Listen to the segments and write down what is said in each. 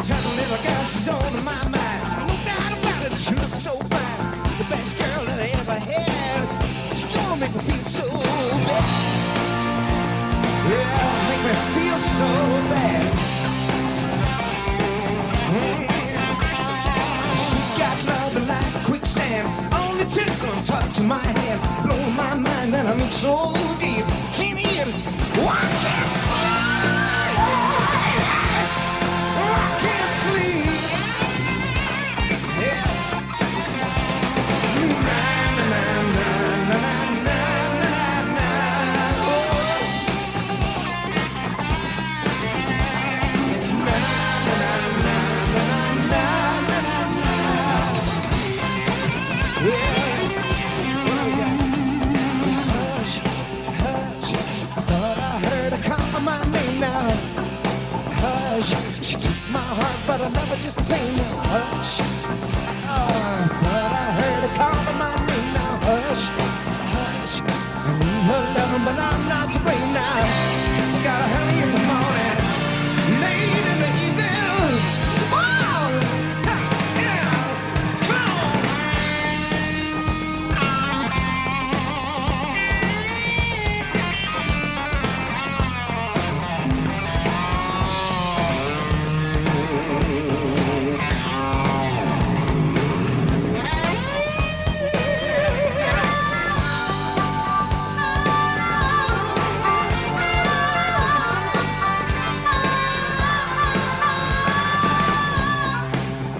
Such a little girl, she's on my mind. No doubt about it, she looks so fine. The best girl that I ever had. She's gonna make me feel so bad. Yeah, make me feel so bad. She got love like quicksand. Only tickle touching my hand. Blow my mind and I'm in so deep. Can't even, oh, I can't sleep. Oh, I can't sleep. Yeah. Na na na na na na na na. Oh. Na na na na na na na na. Yeah. Hush, hush. I thought I heard her call my name now. Hush, she took my heart, but I love her just the same now. Hush, oh, I thought I heard her call my name now. Hush, hush, I need her loving, but I'm not to blame now. I got her early in the morning, late in the evening. Whoa, ha, yeah, come on.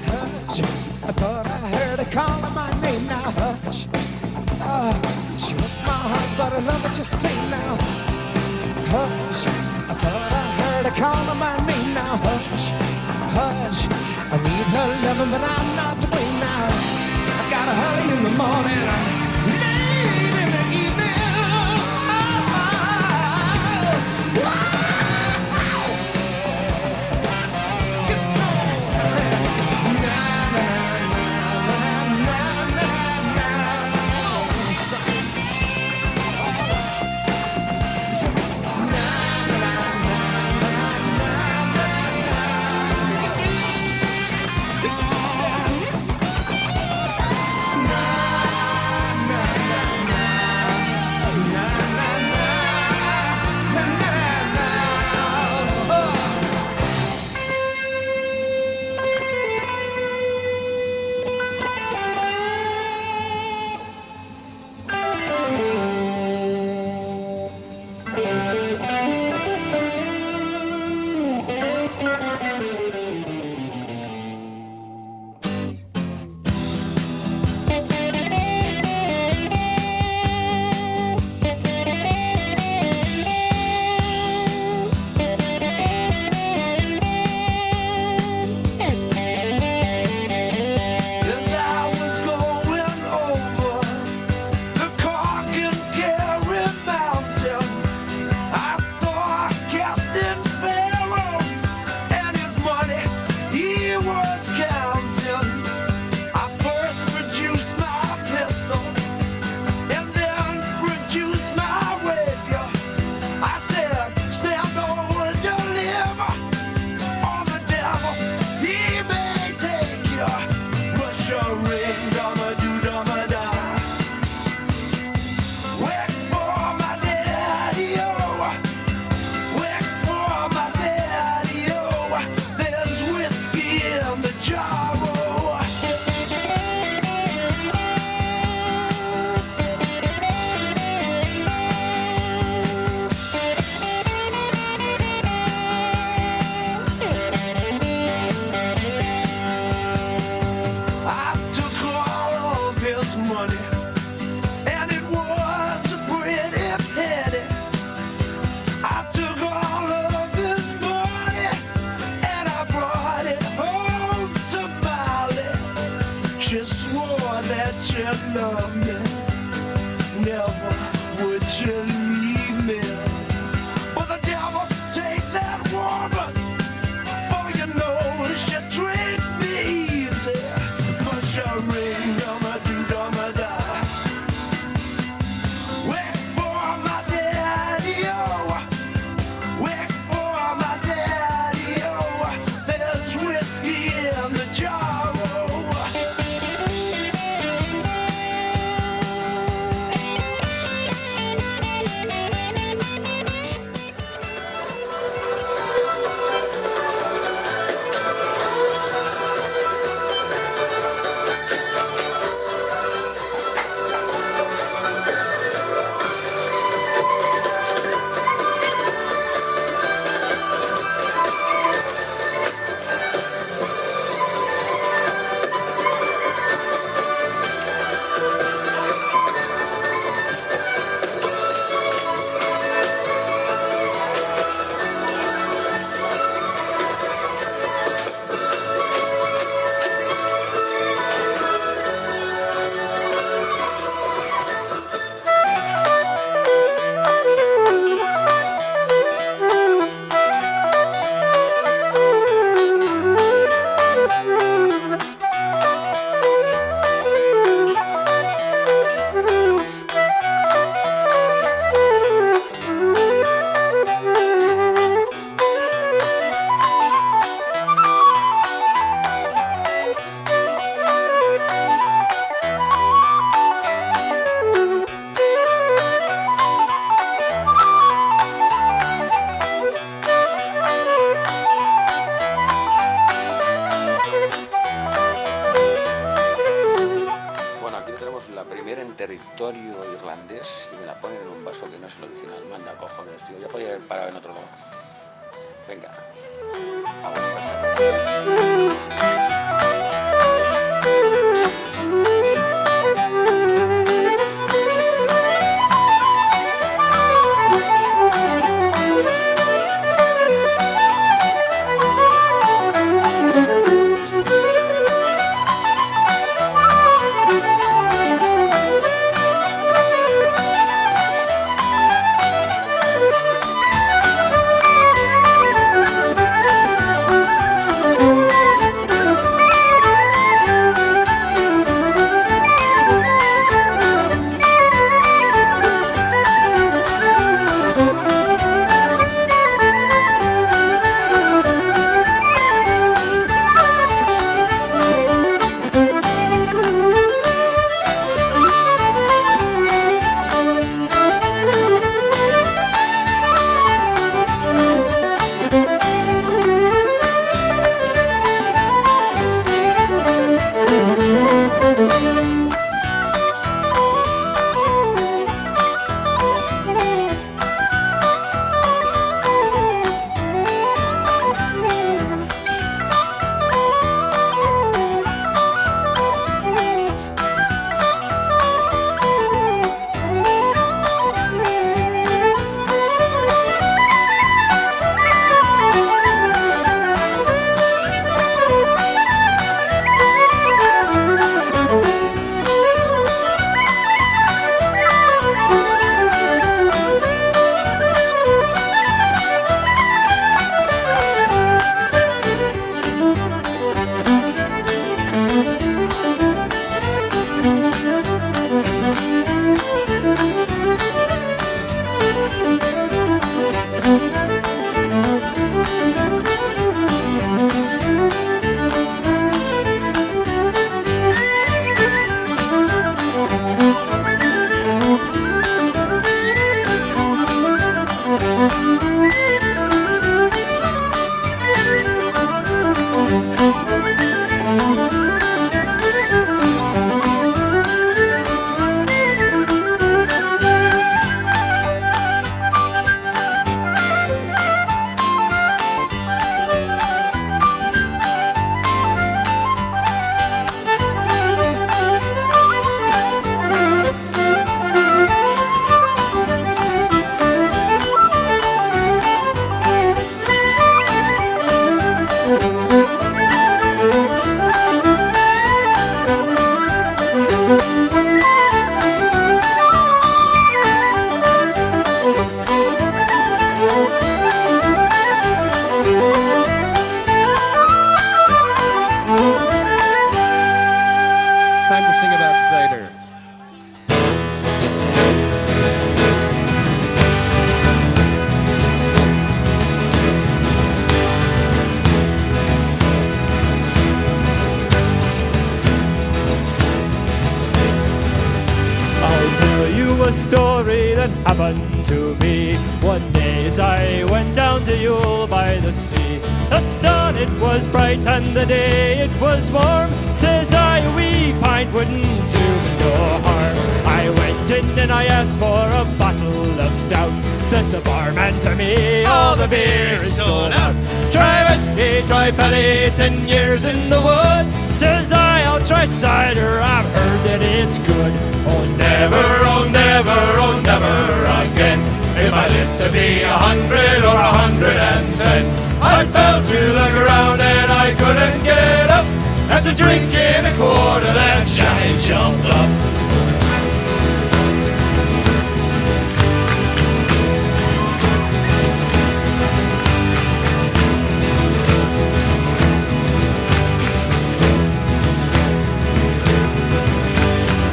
Hush, I thought I heard her calling my name now. Hush, she broke my heart, but I love her just the same now. Hush, I thought I heard her calling my name now. Hush, hush, I need her loving, but I'm not to blame now. I got her early in the morning, late in the evening. As I was going over the Cork and Kerry mountains, I saw Captain Pharaoh and his money he was counting. I first produced my pistol and then produced my radio. I said, stand over, deliver, or the devil, he may take you. Push a ring, dum-a-doo-dum-a-da. Wait for my daddy-o. Wait for my daddy-o. There's whiskey in the jar-o. I took all of his money, and it was a pretty penny. I took all of his money, and I brought it home to Molly. She swore that she loved me, never would she leave me. But the devil take that woman, for you know she treat me easy. Push a ring, dum-a-doo-dum-a-da. Wait for my daddy-o. Wait for my daddy-o. There's whiskey Kilimanjaro. Bueno, aquí tenemos la primera en territorio irlandés y me la ponen en un vaso que no es el original. Manda cojones, tío. Ya podía haber parado en otro lado. Venga. Vamos a pasar. a story that happened to me. One day as I went down to Yule by the sea, the sun it was bright and the day it was warm. Says I, a wee pint wouldn't do me no harm. I went in and I asked for a bottle of stout. Says the barman to me, all the beer is sold out. Try whiskey, try Pelly, 10 years in the wood. Says I, I'll try cider, I've heard that it's good. Oh never, oh never, oh never again. If I live to be 100 or 110, I fell to the ground and I couldn't get up. After drinking a quart of that shine jumped up.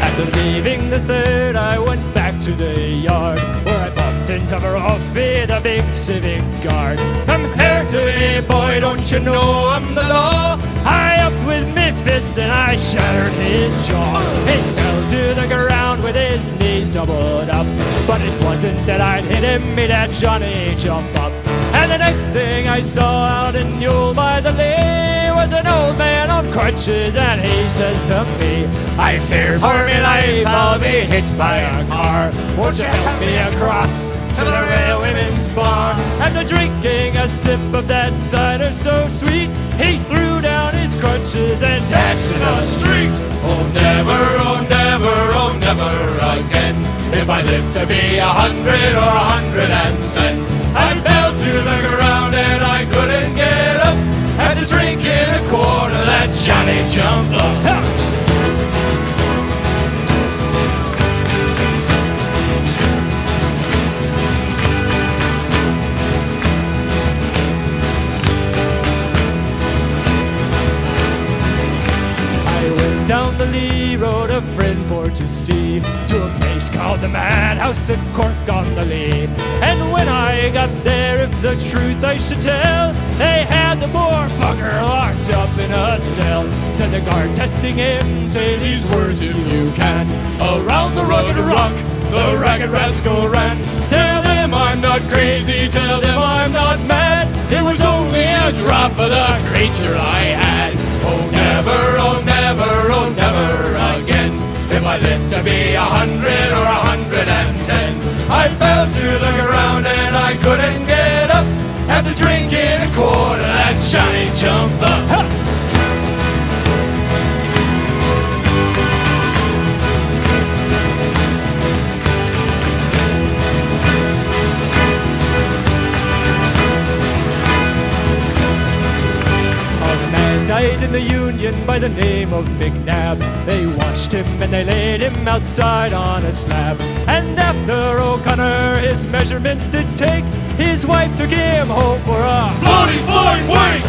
After leaving the third, I went back to the yard, where I bumped into Roffy, the big civic guard. Come here to me, boy, don't you know I'm the law? I upped with me fist and I shattered his jaw. He fell to the ground with his knees doubled up, but it wasn't that I'd hit him, made that Johnny jump up. And the next thing I saw out in Yule by the lea was an old man on crutches, and he says to me, I fear for me life I'll be hit by a car. Won't you help me across to the railwayman's bar? After drinking a sip of that cider so sweet, he threw down his crutches and danced in the street. Oh never, oh never, oh never again. If I live to be 100 or 110, I fell to the ground and I couldn't get up. After drinking a quart of that Johnny jumped up. Down the Lee Road, a friend for to see, to a place called the Madhouse at Cork on the Lee. And when I got there, if the truth I should tell, they had the poor bugger locked up in a cell. Said the guard testing him, say these words if you can. Around the rugged rock, the ragged rascal ran. Tell them I'm not crazy, tell them I'm not mad. It was only a drop of the creature I had. Oh never, oh never, oh never again. If I live to be 100 or 110, I fell to the ground and I couldn't get up. After drinking a quart of that Johnny jumped up. Ha! Died in the Union by the name of McNabb. They washed him and they laid him outside on a slab. And after O'Connor his measurements did take, his wife took him home for a bloody fine wake.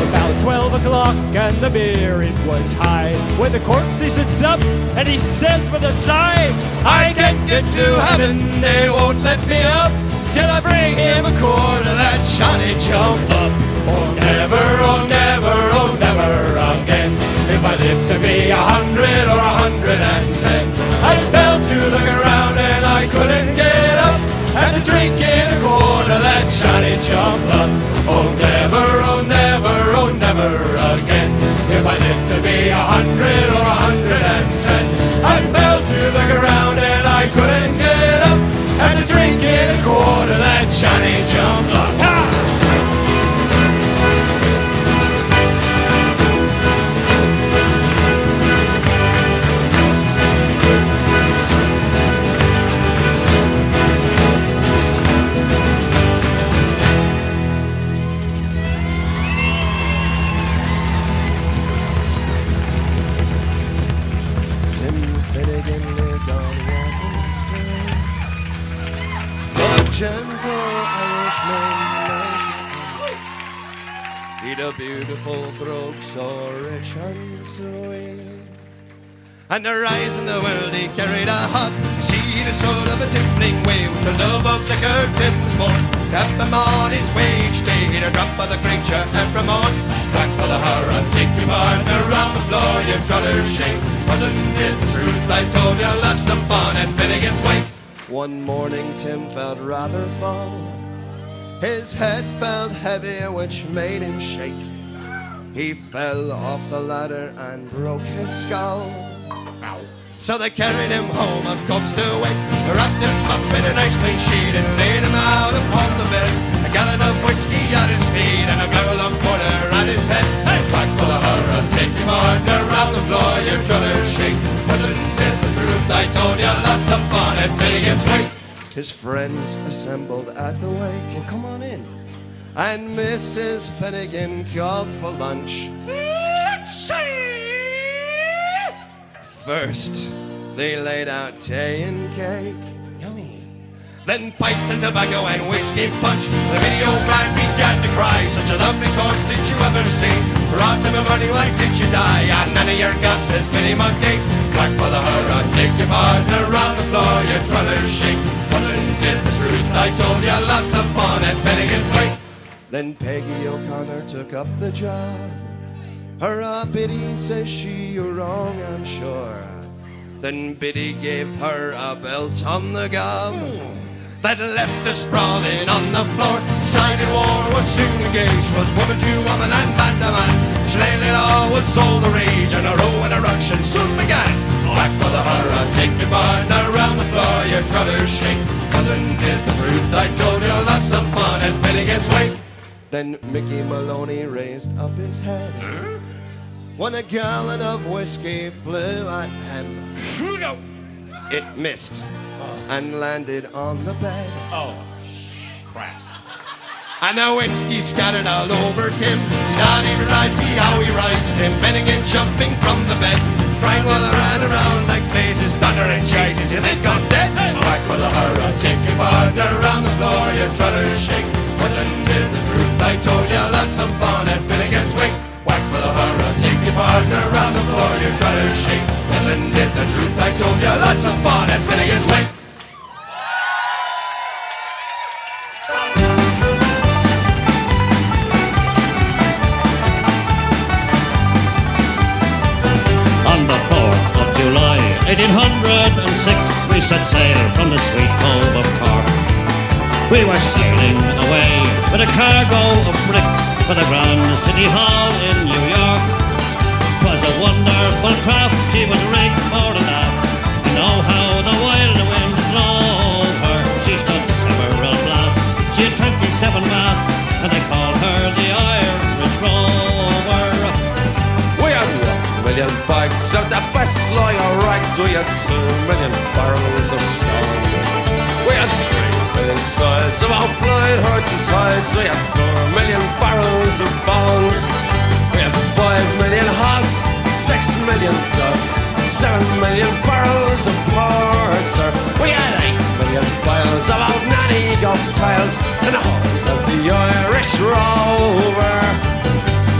About 12 o'clock and the beer it was high, when the corpse he sits up and he says with a sigh, I can't get to heaven, they won't let me up till I bring him a quart of that Johnny jump up. Oh never, oh never, oh never again. If I live to be 100 or 110, I fell to the ground and I couldn't get up. After drinking a quart of that Johnny jump up. Oh never, oh never, oh never again. If I live to be 100 or 110, I fell to the ground and I couldn't get up. After drinking a quart of that Johnny jump up. Gentle Irishman, he'd a beautiful brogue so rich and sweet. And the rise in the world he carried a hot seed, a sort of a tippling wave. The love of the curtains born, tap him on his way each day. He'd a drop of the creature and from on, back for the horror, take me partner around the floor. You've got her shame, wasn't it the truth? I told you lots of fun at Finnegan's Wake. One morning Tim felt rather full. His head felt heavy, which made him shake. He fell off the ladder and broke his skull. So they carried him home of Cubs to wait. They wrapped him up in a nice clean sheet and laid him out upon the bed. A gallon of whiskey at his feet and a barrel of porter at his head. Hey, back for the horror, take him on around the floor, your brother shake. Wasn't it the truth? I told you, lots of fun at Milligan's Wake. His friends assembled at the wake. Well, come on in. And Mrs. Finnegan called for lunch. First, they laid out tea and cake. Yummy. Then pipes and tobacco and whiskey punch. The video man began to cry. Such a lovely corpse did you ever see? Brought him a money, why did you die? And none of your guts says Billy Monkey. Back for the horror, take your partner around the floor, your brother shake. Wasn't it the truth? I told you, lots of fun at Finnegan's Wake. Then Peggy O'Connor took up the job. Hurrah, Biddy, says she, you're wrong, I'm sure. Then Biddy gave her a belt on the gob that left her sprawling on the floor. Decided war was soon engaged, was woman to woman and man to man. Shillelagh law was all the rage, and a row and a ruction soon began. Back for the horror, take your partner around the floor, your brother shake. Wasn't it the truth? I told you, lots of fun at Finnegan's Wake. Then Mickey Maloney raised up his head when a gallon of whiskey flew at him. It missed and landed on the bed. Oh, crap. And the whiskey scattered all over Tim. Not even I see how he rises. Tim Finnegan jumping from the bed, crying while I ran around like blazes, thunder and chases. You think I'm dead? Back for the horror, take your partner around the floor, your brother shake. Wasn't it the truth? I told you, lots of fun at Finnegan's Wake. Whack for the horror, take your partner around the floor, your brother shake. Wasn't it the truth? I told you, lots of fun at Finnegan's Wake. On the 4th of July, 1806, we set sail from the sweet cove of Cork. We were sailing away with a cargo of bricks for the Grand City Hall in New York. 'Twas a wonderful craft, she was rigged for an aft. You know how the wild wind drove her. She stood several blasts, she had 27 masts, and they called her the Irish Rover. We had 1 million bags of the best lawyer rags. We had 2 million barrels of stone. We had 3 million sides of our blind horses' hides. We had 4 million barrels of bones. We had 5 million hogs, 6 million doves, 7 million barrels of porter. We had 8 million vials of old nanny ghost tales and the whole of the Irish Rover.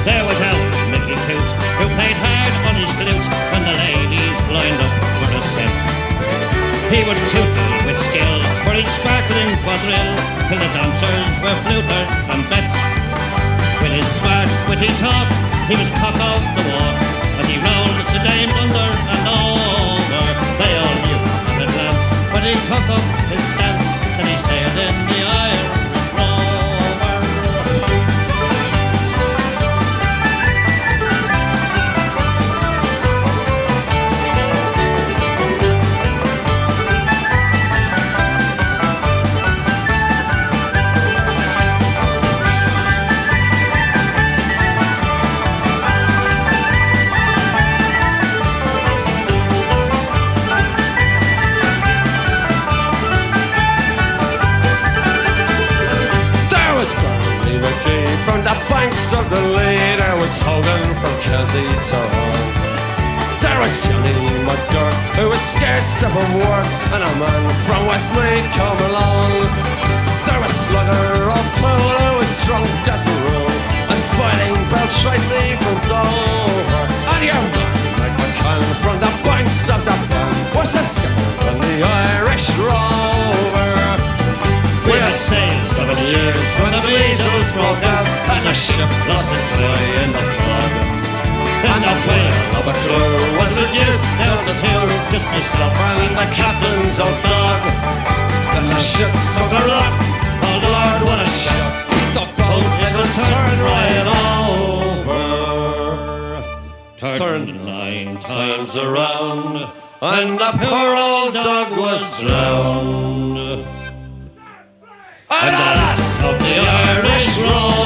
There was old Mickey Coot, who played hard on his flute when the ladies lined up for the set. He would toot with skill for each sparkling quadrille, till the dancers were fluted and bet. With his smart, witty talk, he was cock of the walk, and he rolled the dames under and over. They all knew at a glance when he took up his stance, and he sailed in the Irish Rover. From the banks of the Lee, there was Hogan from Kelsey to Hull. There was Johnny McGurk, who was scared stiff of work, and a man from Westmeath come along. There was Slugger O'Toole, who was drunk as a rule, and fighting Bell Tracy from Dover. And your man, Mike McCann, from the banks of the Bann, was the skipper on the Irish Rover. We had sailed 7 years when the measles broke out, and the ship lost its way in the fog. And the whale of a crew was reduced down to 2, just myself and the captain's old dog. ship struck a rock. Oh Lord, what a shock. The boat, it was turned right over. Turned 9 times around, and the poor old dog was drowned. And the last of the Irish Rover.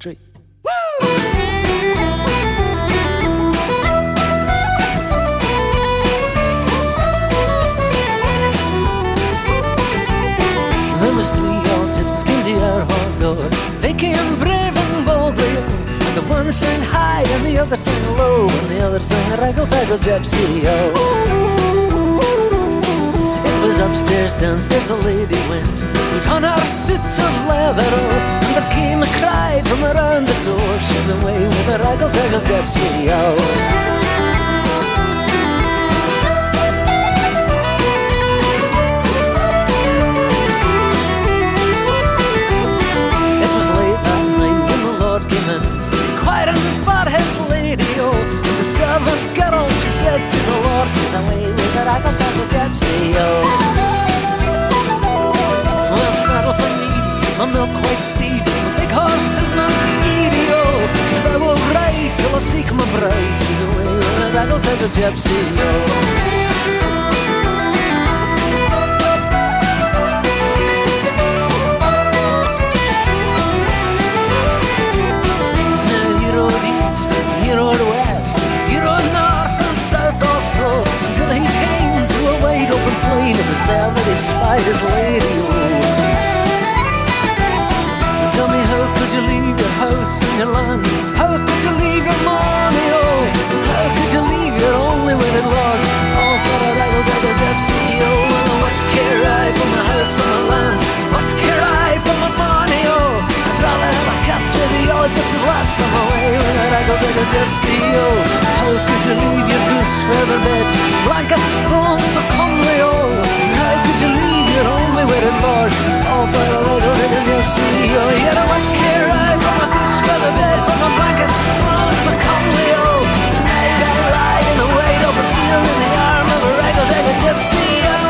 3. There was 3 old gypsies came to our hall door. They came brave and boldly, and the one sang high and the other sang low, and the other sang raggle-taggle gypsy, oh. It was upstairs, downstairs the lady went, put on her suits of leather, oh, and there came a cry from around the door, she's away with a raggle-taggle gypsy, oh. The servant girl, she said to the Lord, she's away with a raggle-taggle gypsy, oh. Well, saddle for me, my milk white steed, the big horse is not speedy, oh. And I will ride till I seek my bride, she's away with a raggle-taggle gypsy, oh. He rode west, he rode north and south also, until he came to a wide open plain. It was there that he spied his lady, oh. Tell me, how could you leave your house and your land? How could you leave your money, oh? How could you leave your only wedded lord, all for a raggle-taggle gypsy, oh? Well, what care I for my house and my land? What care I for my money, oh? I'd rather have a cast through the old gypsy's laps on my way with a raggle-taggle gypsy, oh. How could you leave your goose feather bed, blankets thrown so comely, oh? How could you leave your only wedded lord, all for a raggle-taggle gypsy, oh? Yet what care I for my goose feather bed, for my blankets thrown so comely, oh? Tonight I lie in a wide open field in the arm of a raggle-taggle gypsy, oh.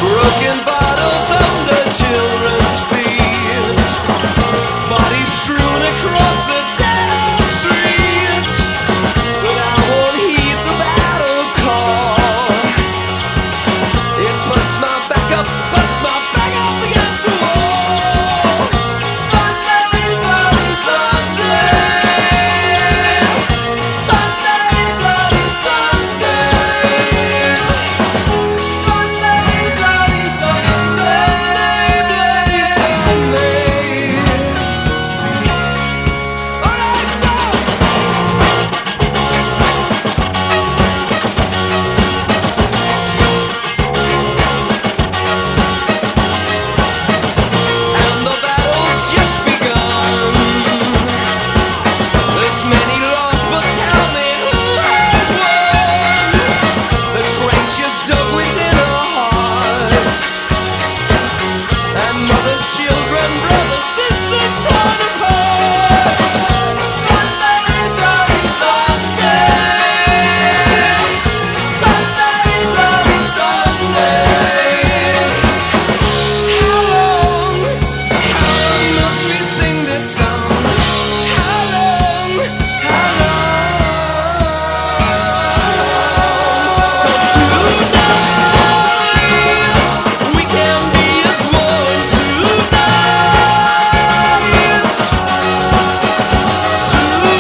Broken bottles under children's feet, bodies strewn across the dead streets. But I won't heed the battle call. It puts my back up against the wall. Sunday, bloody Sunday. Sunday, bloody Sunday. Sunday, bloody Sunday. Bloody Sunday. All right, stop. And the battle's just begun. There's many lost, but tell me who has won? The trenches dug within our hearts, and mothers, children, brothers, sisters torn apart. Sunday, bloody Sunday. Sunday, bloody Sunday. How long must we sing this song? How long? 'Cause tonight we can be as one. Tonight,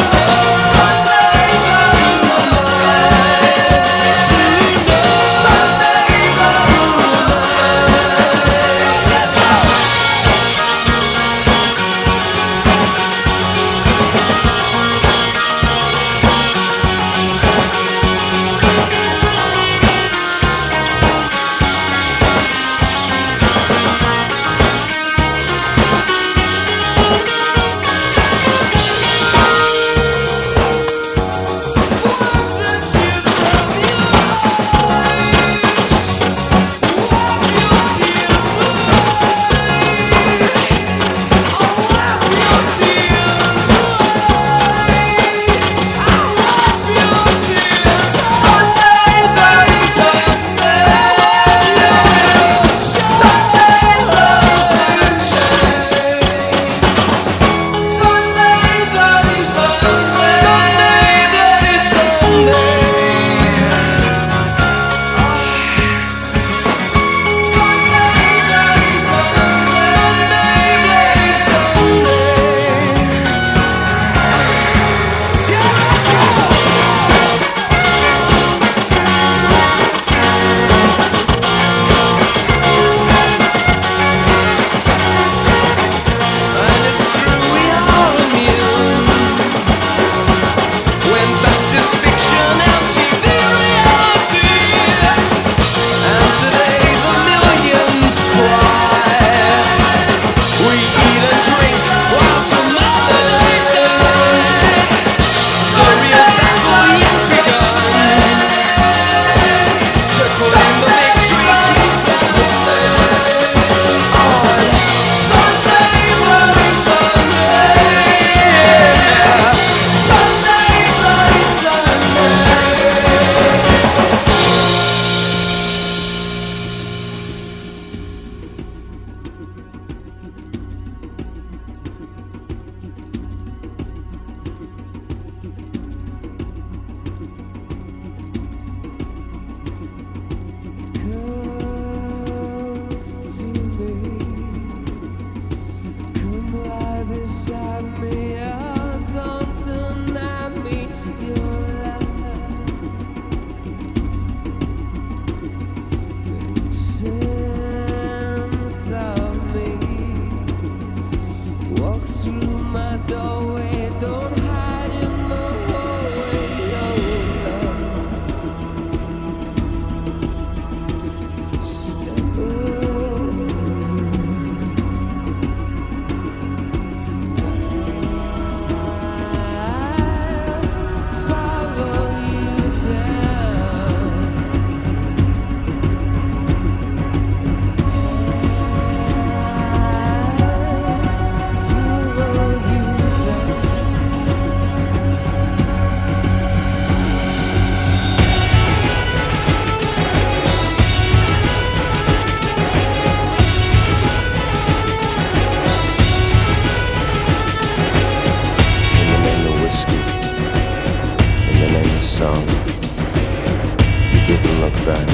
back.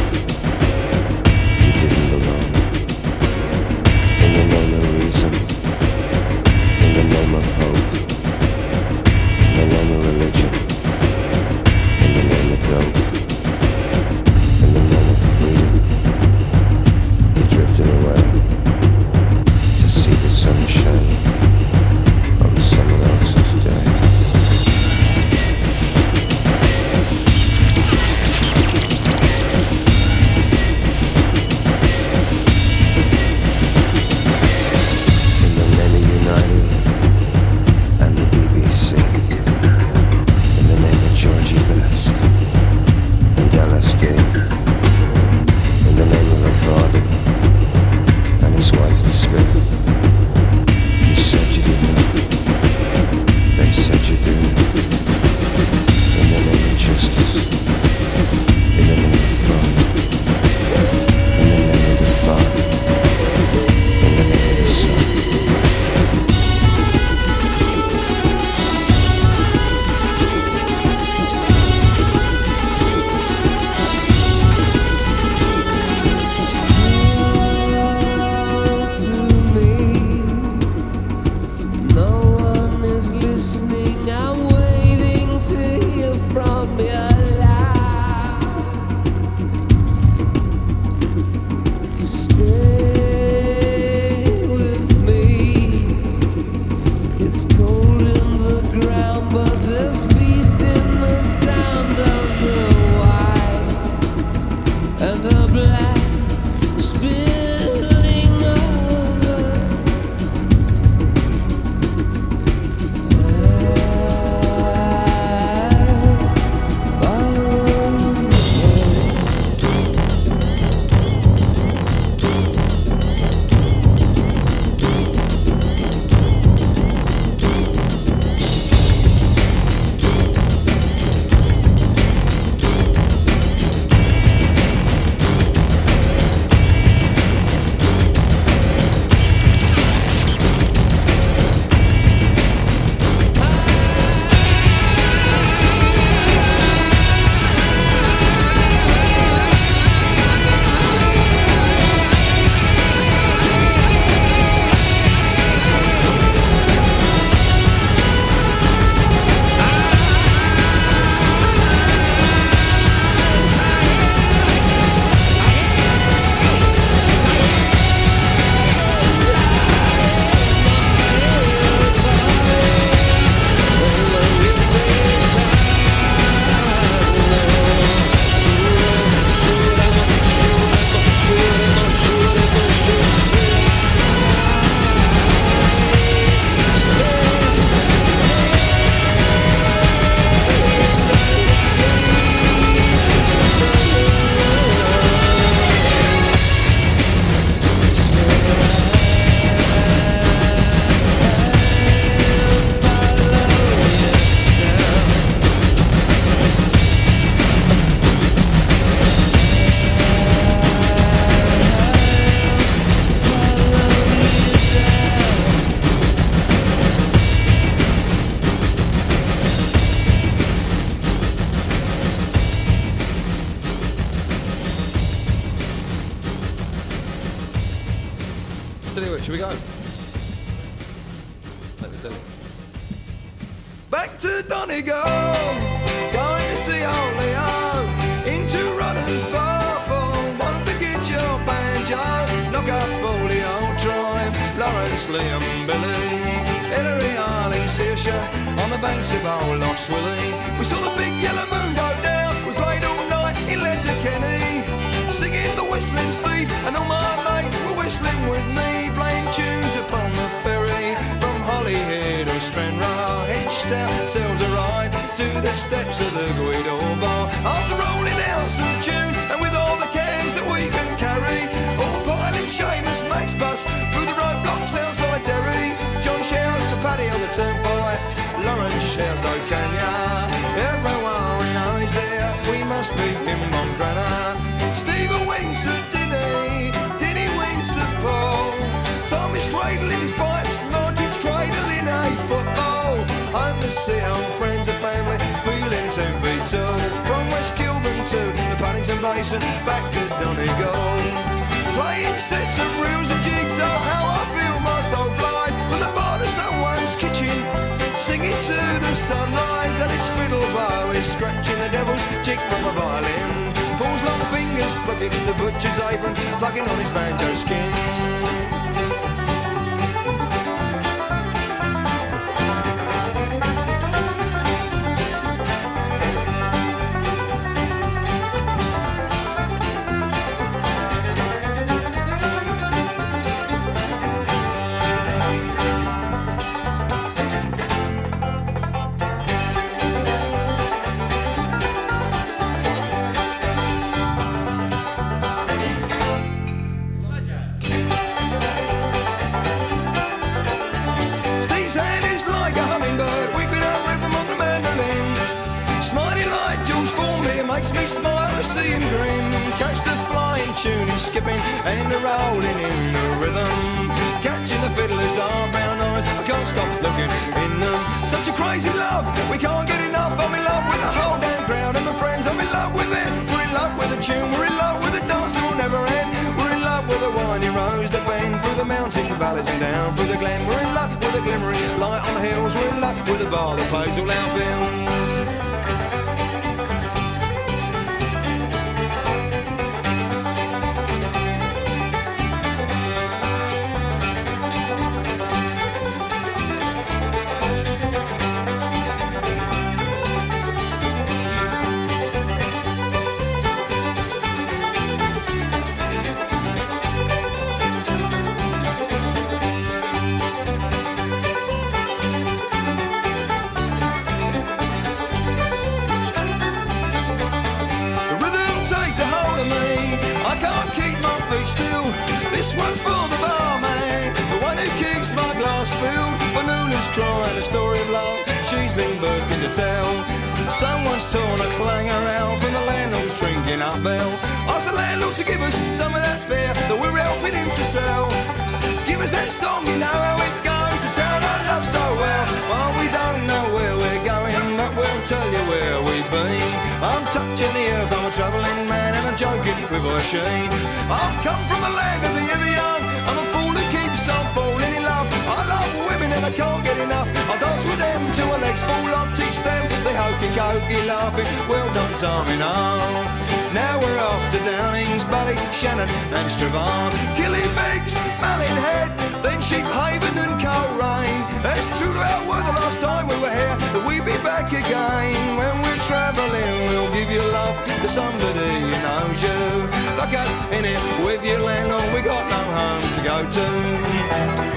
You didn't belong. In the name of reason, in the name of hope, in the name of religion, in the name of dope, in the name of freedom, you drifted away to see the sun shining on someone else's day. And the BBC, in the name of Georgie Best and LSD, in the name of her father and his wife Despair. You said you didn't know, they said you do. In the name of justice, in the name of fun, in the name of the Father, in the name of the Son. So anyway, should we go? Let me tell you. Back to Donegal, going to see old Leo, into Runners Purple, won't forget your banjo, knock up all the old tribe, Lawrence, Liam, Billy, Hilary, Harley, Saoirse, on the banks of old Loch Swilly. We saw the big yellow moon go down, we played all night in Letterkenny, singing the Whistling Thief, and all my mates were whistling with me, playing tunes upon the ferry from Holyhead or Stranraer, hitched ourselves a ride to the steps of the Guido Bar. After rolling out some tunes, and with all the cans that we can carry, all piling Seamus Max bus through the roadblocks outside Derry. John shouts to Paddy on the turnpike, Lawrence shouts, "Oh, can ya?" Everyone we know is there, we must be him on Granna. Steve winks at Dinny winks at Paul. Tommy's cradling his pipes, Martin's cradling a football. I'm the sit-home friends and family, feeling 10 feet tall. From West Kilburn to the Paddington basin, back to Donegal. Playing sets of reels and jigs, oh how I feel my soul flies from the bar to someone's kitchen, singing to the sunrise, and its fiddle bow is scratching the devil's cheek from a violin. Paul's long fingers plucking the butcher's apron, plucking on his banjo skin. Makes me smile to see him grin. Catch the flying tune he's skipping and the rolling in the rhythm. Catching the fiddler's dark brown eyes, I can't stop looking in them. Such a crazy love, we can't get enough. I'm in love with the whole damn crowd and my friends. I'm in love with it. We're in love with the tune. We're in love with the dance that will never end. We're in love with the winding roads that bend through the mountain valleys and down through the glen. We're in love with the glimmering light on the hills. We're in love with the bar that pays all our bills. This one's for the barman, the one who keeps my glass filled. Vanula's crying a story of love she's been bursting to tell. Someone's torn a clanger out from the landlord's drinking up bell. Ask the landlord to give us some of that beer that we're helping him to sell. Give us that song, you know how it goes, the town I love so well. Well, we don't know where we're going, but we'll tell you where we've been. I'm touching the earth, I'm a travelling man, and I'm joking with a sheen. I've come from the land of the ever young, I'm a fool who keeps on falling in love. I love women and I can't get enough. I dance with them till my legs fall off. Teach them the hokey cokey laughing. Well done, Simon. Now we're off to Downing's, Bally, Shannon and Strabane, Killybegs, Mallinghead, then Sheephaven and Coleraine. It's true to our word the last time we were here, but we'll be back again. When we're travelling, we'll give you love to somebody who knows you. Like us in it with your landlord, we got no home to go to.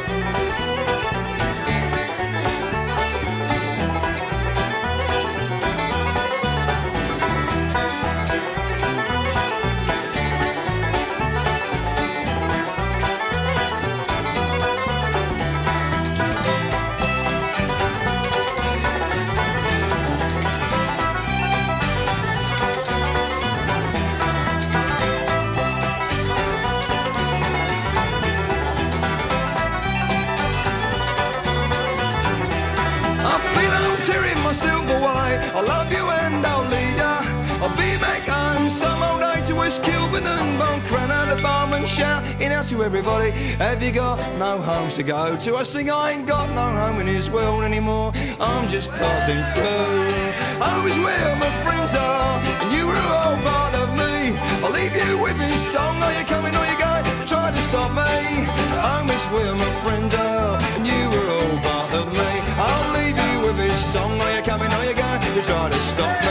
I love you and I'll lead ya. I'll be back home some old day to West Kilburn and Buncrana. The barman shouting out to everybody, have you got no homes to go to? I sing, I ain't got no home in this world anymore, I'm just passing through. Home is where my friends are, and you were all part of me. I'll leave you with this song, are you coming or you going to try to stop me? Home is where my friends are, and you were all part of me. I'll leave you with this song, are you coming or you going to try to stop me?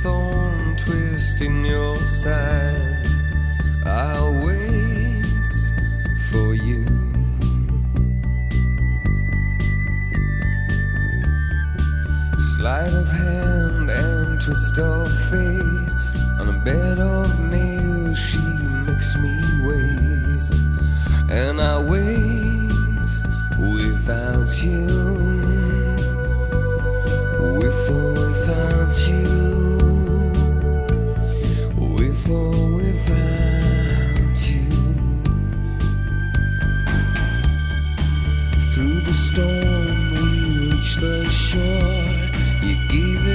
thorn twist in your side. I'll wait for you. Sleight of hand and twist of fate. On a bed of nails she makes me wait. And I wait without you. With or without you. With or without you. Through the storm we reach the shore. You gave